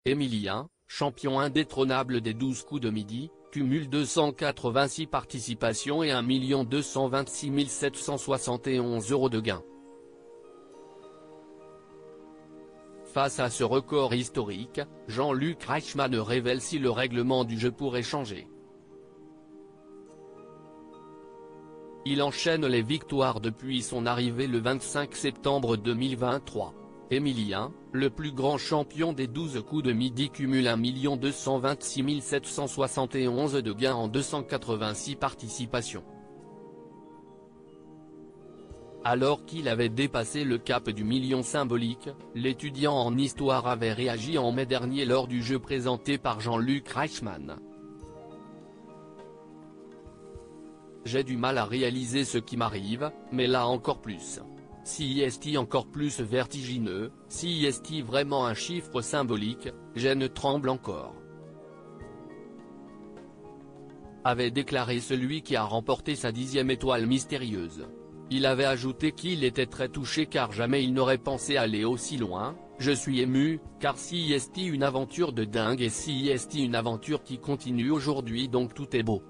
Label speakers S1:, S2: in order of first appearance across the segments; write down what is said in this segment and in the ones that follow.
S1: Emilien, champion indétrônable des 12 coups de midi, cumule 286 participations et 1 226 771 € de gains. Face à ce record historique, Jean-Luc Reichmann révèle si le règlement du jeu pourrait changer. Il enchaîne les victoires depuis son arrivée le 25 septembre 2023. Emilien, le plus grand champion des 12 coups de midi, cumule 1 226 771 € de gains en 286 participations. Alors qu'il avait dépassé le cap du million symbolique, l'étudiant en histoire avait réagi en mai dernier lors du jeu présenté par Jean-Luc Reichmann. J'ai du mal à réaliser ce qui m'arrive, mais là encore plus. Si est encore plus vertigineux, si est vraiment un chiffre symbolique, je ne tremble encore. Avait déclaré celui qui a remporté sa 10e étoile mystérieuse. Il avait ajouté qu'il était très touché car jamais il n'aurait pensé aller aussi loin. Je suis ému, car si est une aventure de dingue et si est une aventure qui continue aujourd'hui, donc tout est beau.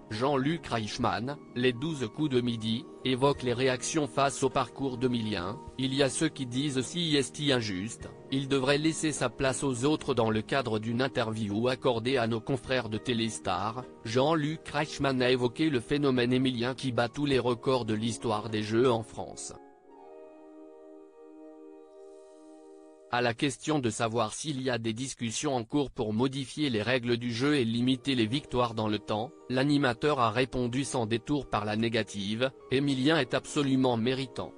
S1: Jean-Luc Reichmann, les 12 coups de midi, évoque les réactions face au parcours d'Emilien. Il y a ceux qui disent si est injuste, il devrait laisser sa place aux autres. Dans le cadre d'une interview accordée à nos confrères de Téléstar, Jean-Luc Reichmann a évoqué le phénomène Emilien qui bat tous les records de l'histoire des Jeux en France. À la question de savoir s'il y a des discussions en cours pour modifier les règles du jeu et limiter les victoires dans le temps, l'animateur a répondu sans détour par la négative: Emilien est absolument méritant.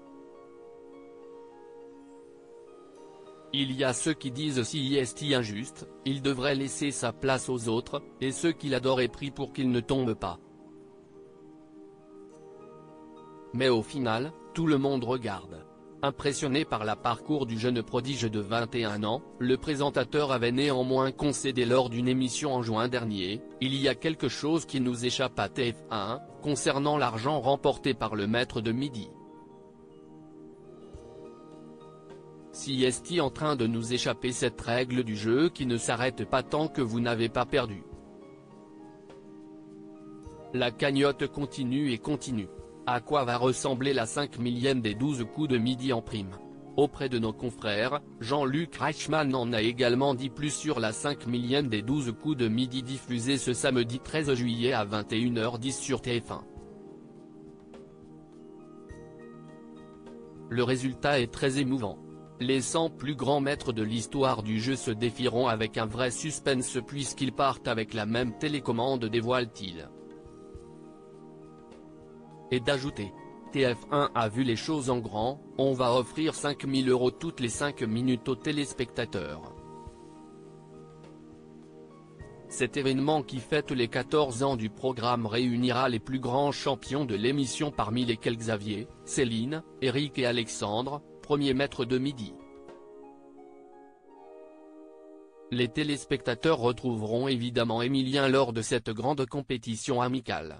S1: Il y a ceux qui disent si est injuste, il devrait laisser sa place aux autres, et ceux qui l'adorent et prient pour qu'il ne tombe pas. Mais au final, tout le monde regarde. Impressionné par le parcours du jeune prodige de 21 ans, le présentateur avait néanmoins concédé lors d'une émission en juin dernier: il y a quelque chose qui nous échappe à TF1, concernant l'argent remporté par le maître de midi. Si est en train de nous échapper cette règle du jeu qui ne s'arrête pas tant que vous n'avez pas perdu. La cagnotte continue et continue. À quoi va ressembler la 5 millième des 12 coups de midi en prime? Auprès de nos confrères, Jean-Luc Reichmann en a également dit plus sur la 5 millième des 12 coups de midi diffusée ce samedi 13 juillet à 21h10 sur TF1. Le résultat est très émouvant. Les 100 plus grands maîtres de l'histoire du jeu se défieront avec un vrai suspense puisqu'ils partent avec la même télécommande, dévoile-t-il. Et d'ajouter: TF1 a vu les choses en grand, on va offrir 5 000 € toutes les 5 minutes aux téléspectateurs. Cet événement qui fête les 14 ans du programme réunira les plus grands champions de l'émission, parmi lesquels Xavier, Céline, Eric et Alexandre, premiers maîtres de midi. Les téléspectateurs retrouveront évidemment Emilien lors de cette grande compétition amicale.